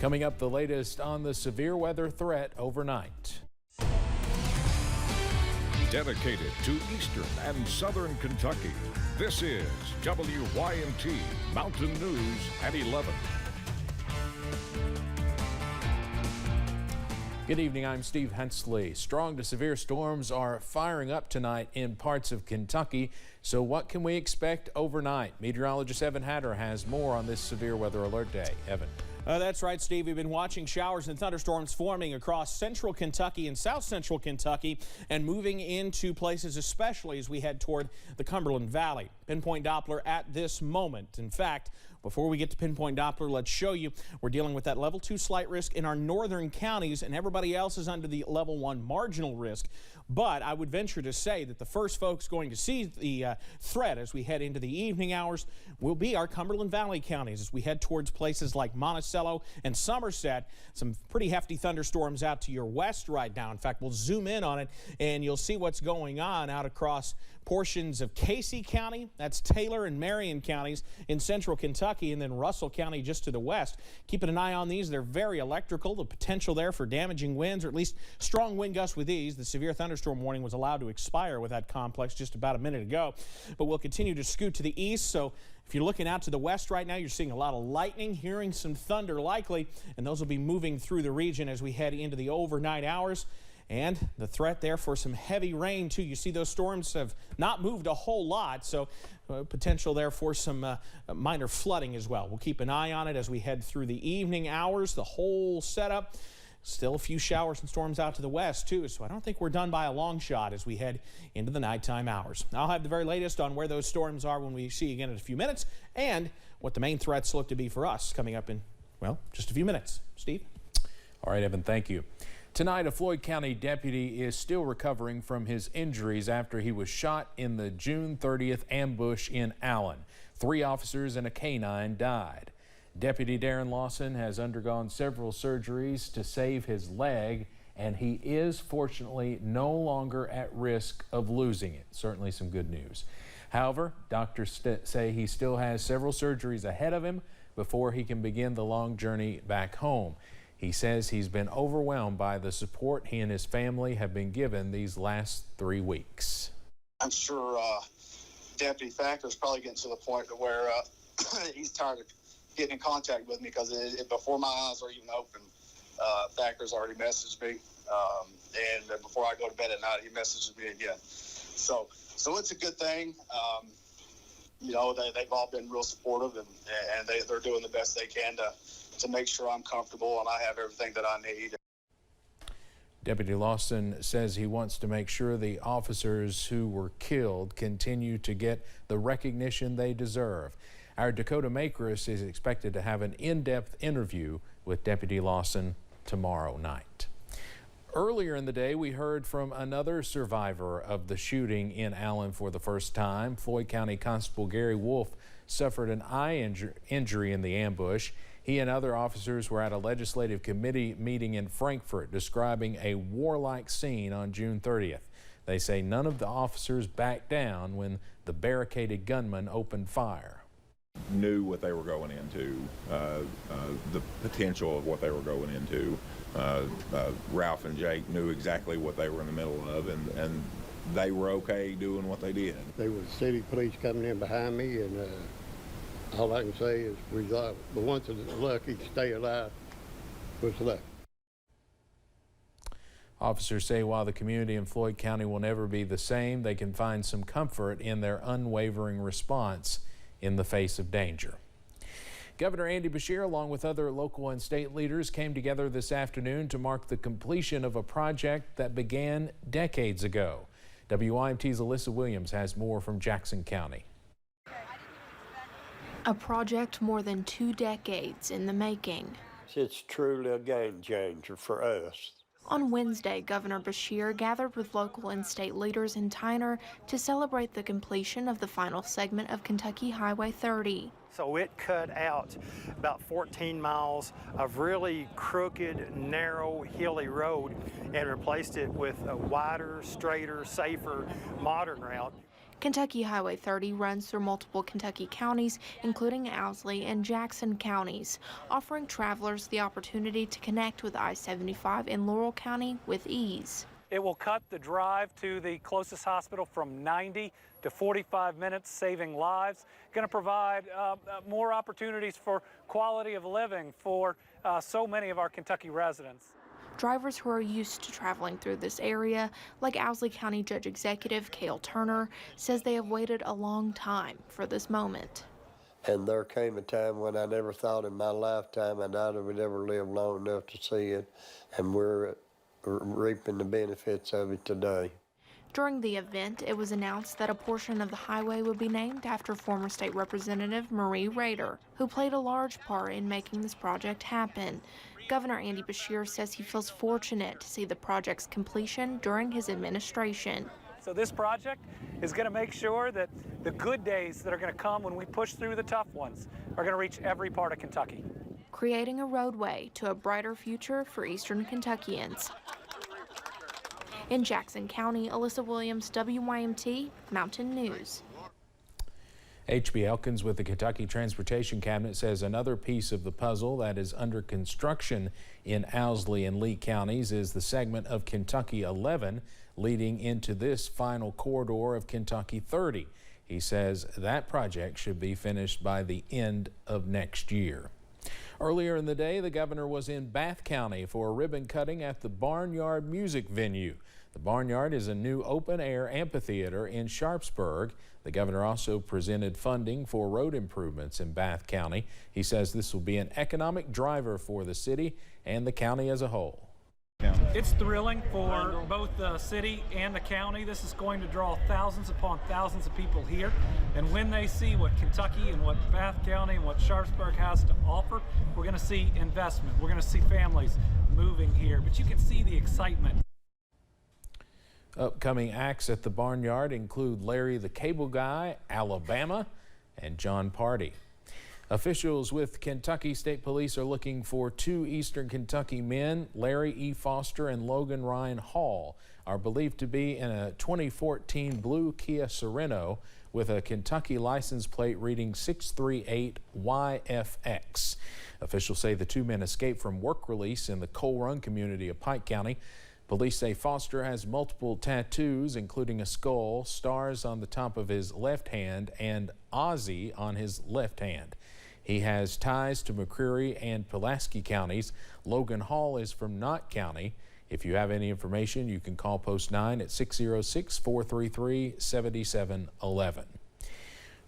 Coming up, the latest on the severe weather threat overnight. Dedicated to eastern and southern Kentucky, this is WYMT Mountain News at 11. Good evening, I'm Steve Hensley. Strong to severe storms are firing up tonight in parts of Kentucky. So what can we expect overnight? Meteorologist Evan Hatter has more on this severe weather alert day. Evan. That's right, Steve. We've been watching showers and thunderstorms forming across central Kentucky and south central Kentucky and moving into places especially as we head toward the Cumberland Valley. Pinpoint Doppler at this moment. In fact, before we get to Pinpoint Doppler, let's show you we're dealing with that level 2 slight risk in our northern counties, and everybody else is under the level 1 marginal risk. But I would venture to say that the first folks going to see the threat as we head into the evening hours will be our Cumberland Valley counties as we head towards places like Monticello and Somerset. Some pretty hefty thunderstorms out to your west right now. In fact, we'll zoom in on it and you'll see what's going on out across portions of Casey County, that's Taylor and Marion counties in central Kentucky, and then Russell County just to the west. Keeping an eye on these. They're very electrical. The potential there for damaging winds, or at least strong wind gusts with these. The severe thunderstorm warning was allowed to expire with that complex just about a minute ago, but we'll continue to scoot to the east. So if you're looking out to the west right now, you're seeing a lot of lightning, hearing some thunder likely, and those will be moving through the region as we head into the overnight hours. And the threat there for some heavy rain, too. You see those storms have not moved a whole lot, so potential there for some minor flooding as well. We'll keep an eye on it as we head through the evening hours, the whole setup. Still a few showers and storms out to the west, too, so I don't think we're done by a long shot as we head into the nighttime hours. I'll have the very latest on where those storms are when we see you again in a few minutes, and what the main threats look to be for us coming up in, well, just a few minutes. Steve? All right, Evan, thank you. Tonight, a Floyd County deputy is still recovering from his injuries after he was shot in the June 30th ambush in Allen. 3 officers and a canine died. Deputy Darren Lawson has undergone several surgeries to save his leg, and he is fortunately no longer at risk of losing it. Certainly some good news. However, doctors say he still has several surgeries ahead of him before he can begin the long journey back home. He says he's been overwhelmed by the support he and his family have been given these last 3 weeks. I'm sure Deputy Thacker's probably getting to the point where he's tired of getting in contact with me because before my eyes are even open, Thacker's already messaged me. And before I go to bed at night, he messages me again. So it's a good thing. You know, they've all been real supportive, and they're doing the best they can to make sure I'm comfortable and I have everything that I need. Deputy Lawson says he wants to make sure the officers who were killed continue to get the recognition they deserve. Our Dakota Makris is expected to have an in-depth interview with Deputy Lawson tomorrow night. Earlier in the day, we heard from another survivor of the shooting in Allen for the first time. Floyd County Constable Gary Wolf suffered an eye injury in the ambush. He and other officers were at a legislative committee meeting in Frankfort describing a warlike scene on June 30th. They say none of the officers backed down when the barricaded gunman opened fire. Knew what they were going into, the potential of what they were going into. Ralph and Jake knew exactly what they were in the middle of, and they were okay doing what they did. There was city police coming in behind me, and all I can say is we thought the ones that were lucky to stay alive was lucky. Officers say while the community in Floyd County will never be the same, they can find some comfort in their unwavering response in the face of danger. Governor Andy Beshear, along with other local and state leaders, came together this afternoon to mark the completion of a project that began decades ago. WYMT's Alyssa Williams has more from Jackson County. A project more than 2 decades in the making. It's truly a game changer for us. On Wednesday, Governor Beshear gathered with local and state leaders in Tyner to celebrate the completion of the final segment of Kentucky Highway 30. So it cut out about 14 miles of really crooked, narrow, hilly road and replaced it with a wider, straighter, safer, modern route. Kentucky Highway 30 runs through multiple Kentucky counties, including Owsley and Jackson counties, offering travelers the opportunity to connect with I-75 in Laurel County with ease. It will cut the drive to the closest hospital from 90 to 45 minutes, saving lives. Going to provide more opportunities for quality of living for so many of our Kentucky residents. Drivers who are used to traveling through this area, like Owsley County Judge Executive Cale Turner, says they have waited a long time for this moment. And there came a time when I never thought in my lifetime I'd ever live long enough to see it, and we're reaping the benefits of it today. During the event, it was announced that a portion of the highway would be named after former state representative Marie Rader, who played a large part in making this project happen. Governor Andy Beshear says he feels fortunate to see the project's completion during his administration. So this project is going to make sure that the good days that are going to come when we push through the tough ones are going to reach every part of Kentucky, creating a roadway to a brighter future for Eastern Kentuckians. In Jackson County, Alyssa Williams, WYMT Mountain News. H.B. Elkins with the Kentucky Transportation Cabinet says another piece of the puzzle that is under construction in Owsley and Lee counties is the segment of Kentucky 11 leading into this final corridor of Kentucky 30. He says that project should be finished by the end of next year. Earlier in the day, the governor was in Bath County for a ribbon cutting at the Barnyard music venue. The Barnyard is a new open-air amphitheater in Sharpsburg. The governor also presented funding for road improvements in Bath County. He says this will be an economic driver for the city and the county as a whole. It's thrilling for both the city and the county. This is going to draw thousands upon thousands of people here. And when they see what Kentucky and what Bath County and what Sharpsburg has to offer, we're going to see investment. We're going to see families moving here. But you can see the excitement. Upcoming acts at the Barnyard include Larry the Cable Guy, Alabama, and John Party. Officials with Kentucky State Police are looking for two Eastern Kentucky men. Larry E. Foster and Logan Ryan Hall are believed to be in a 2014 blue Kia Sorento with a Kentucky license plate reading 638YFX. Officials say the two men escaped from work release in the Coal Run community of Pike County. Police say Foster has multiple tattoos, including a skull, stars on the top of his left hand, and Ozzy on his left hand. He has ties to McCreary and Pulaski counties. Logan Hall is from Knott County. If you have any information, you can call Post 9 at 606-433-7711.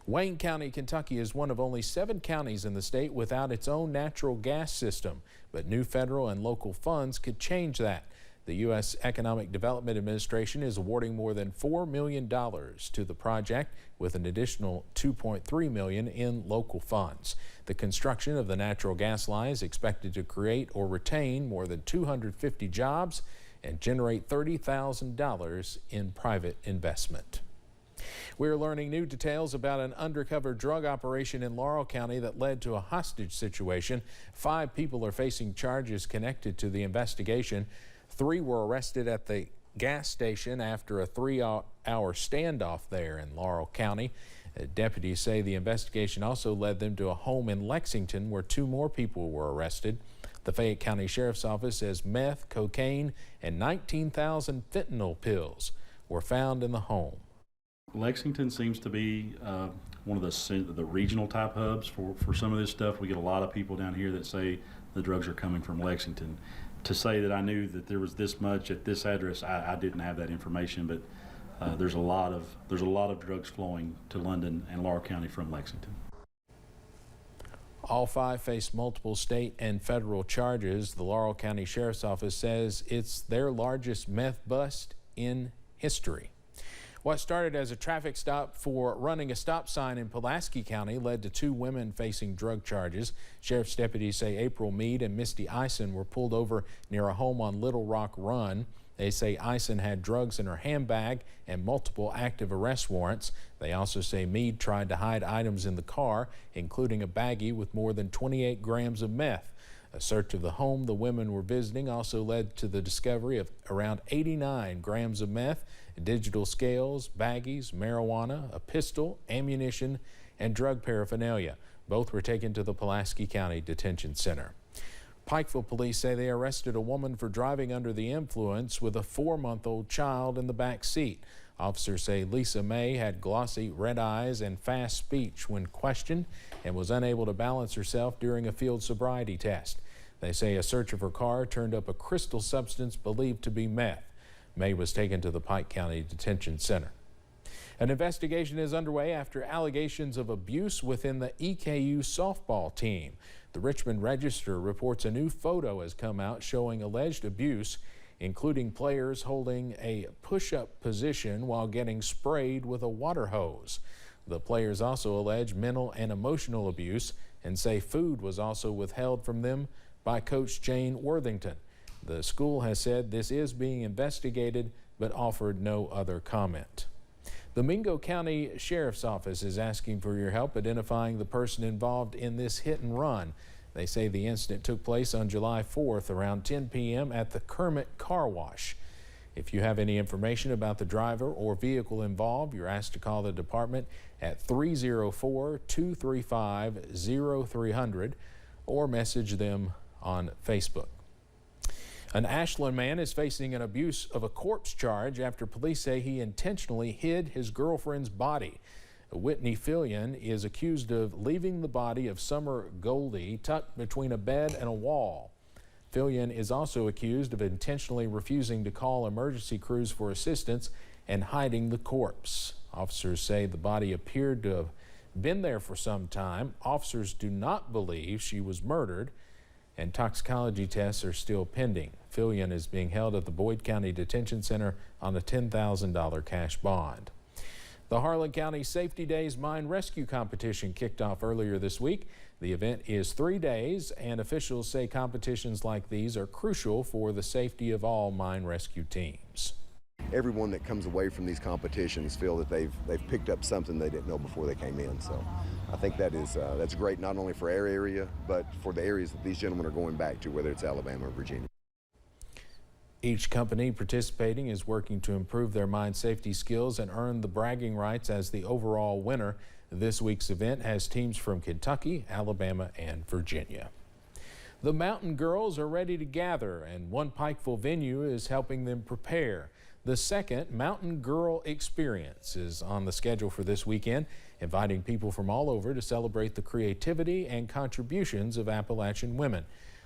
Wayne County, Kentucky is one of only 7 counties in the state without its own natural gas system, but new federal and local funds could change that. The U.S. Economic Development Administration is awarding more than $4 million to the project, with an additional $2.3 million in local funds. The construction of the natural gas line is expected to create or retain more than 250 jobs and generate $30,000 in private investment. We're learning new details about an undercover drug operation in Laurel County that led to a hostage situation. 5 people are facing charges connected to the investigation. 3 were arrested at the gas station after a 3-hour standoff there in Laurel County. Deputies say the investigation also led them to a home in Lexington where 2 more people were arrested. The Fayette County Sheriff's Office says meth, cocaine, and 19,000 fentanyl pills were found in the home. Lexington seems to be one of the regional type hubs for some of this stuff. We get a lot of people down here that say the drugs are coming from Lexington. To say that I knew that there was this much at this address, I didn't have that information, but there's a lot of drugs flowing to London and Laurel County from Lexington. All 5 face multiple state and federal charges. The Laurel County Sheriff's Office says it's their largest meth bust in history. What started as a traffic stop for running a stop sign in Pulaski County led to 2 women facing drug charges. Sheriff's deputies say April Mead and Misty Eisen were pulled over near a home on Little Rock Run. They say Eisen had drugs in her handbag and multiple active arrest warrants. They also say Mead tried to hide items in the car, including a baggie with more than 28 grams of meth. A search of the home the women were visiting also led to the discovery of around 89 grams of meth, digital scales, baggies, marijuana, a pistol, ammunition, and drug paraphernalia. Both were taken to the Pulaski County Detention Center. Pikeville police say they arrested a woman for driving under the influence with a 4-month-old child in the back seat. Officers say Lisa May had glossy red eyes and fast speech when questioned and was unable to balance herself during a field sobriety test. They say a search of her car turned up a crystal substance believed to be meth. May was taken to the Pike County Detention Center. An investigation is underway after allegations of abuse within the EKU softball team. The Richmond Register reports a new photo has come out showing alleged abuse, including players holding a push-up position while getting sprayed with a water hose. The players also allege mental and emotional abuse and say food was also withheld from them by Coach Jane Worthington. The school has said this is being investigated but offered no other comment. The Mingo County Sheriff's Office is asking for your help identifying the person involved in this hit and run. They say the incident took place on July 4th around 10 p.m. at the Kermit Car Wash. If you have any information about the driver or vehicle involved, you're asked to call the department at 304-235-0300 or message them on Facebook. An Ashland man is facing an abuse of a corpse charge after police say he intentionally hid his girlfriend's body. Whitney Fillion is accused of leaving the body of Summer Goldie tucked between a bed and a wall. Fillion is also accused of intentionally refusing to call emergency crews for assistance and hiding the corpse. Officers say the body appeared to have been there for some time. Officers do not believe she was murdered, and toxicology tests are still pending. Fillion is being held at the Boyd County Detention Center on a $10,000 cash bond. The Harlan County Safety Days Mine Rescue Competition kicked off earlier this week. The event is 3 days, and officials say competitions like these are crucial for the safety of all mine rescue teams. Everyone that comes away from these competitions feel that they've picked up something they didn't know before they came in. So I think that's great, not only for our area, but for the areas that these gentlemen are going back to, whether it's Alabama or Virginia. Each company participating is working to improve their mine safety skills and earn the bragging rights as the overall winner. This week's event has teams from Kentucky, Alabama, and Virginia. The Mountain Girls are ready to gather, and one Pikeville venue is helping them prepare. The second Mountain Girl Experience is on the schedule for this weekend, inviting people from all over to celebrate the creativity and contributions of Appalachian women.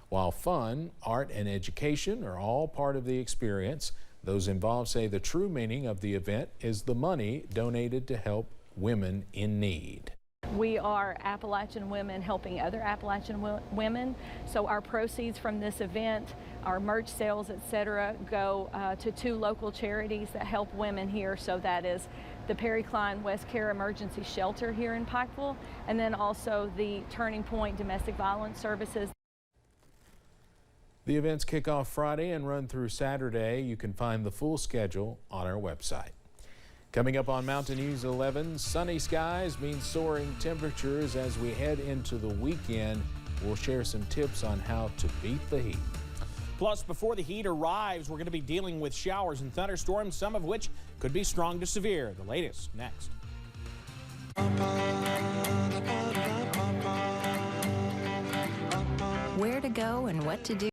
While fun, art, and education are all part of the experience, those involved say the true meaning of the event is the money donated to help women in need. We are Appalachian women helping other Appalachian women, so our proceeds from this event, our merch sales, etc., go to 2 local charities that help women here. So that is the Perry Klein West Care Emergency Shelter here in Pikeville, and then also the Turning Point Domestic Violence Services. The events kick off Friday and run through Saturday. You can find the full schedule on our website. Coming up on Mountain News 11, sunny skies mean soaring temperatures as we head into the weekend. We'll share some tips on how to beat the heat. Plus, before the heat arrives, we're going to be dealing with showers and thunderstorms, some of which could be strong to severe. The latest next. Where to go and what to do.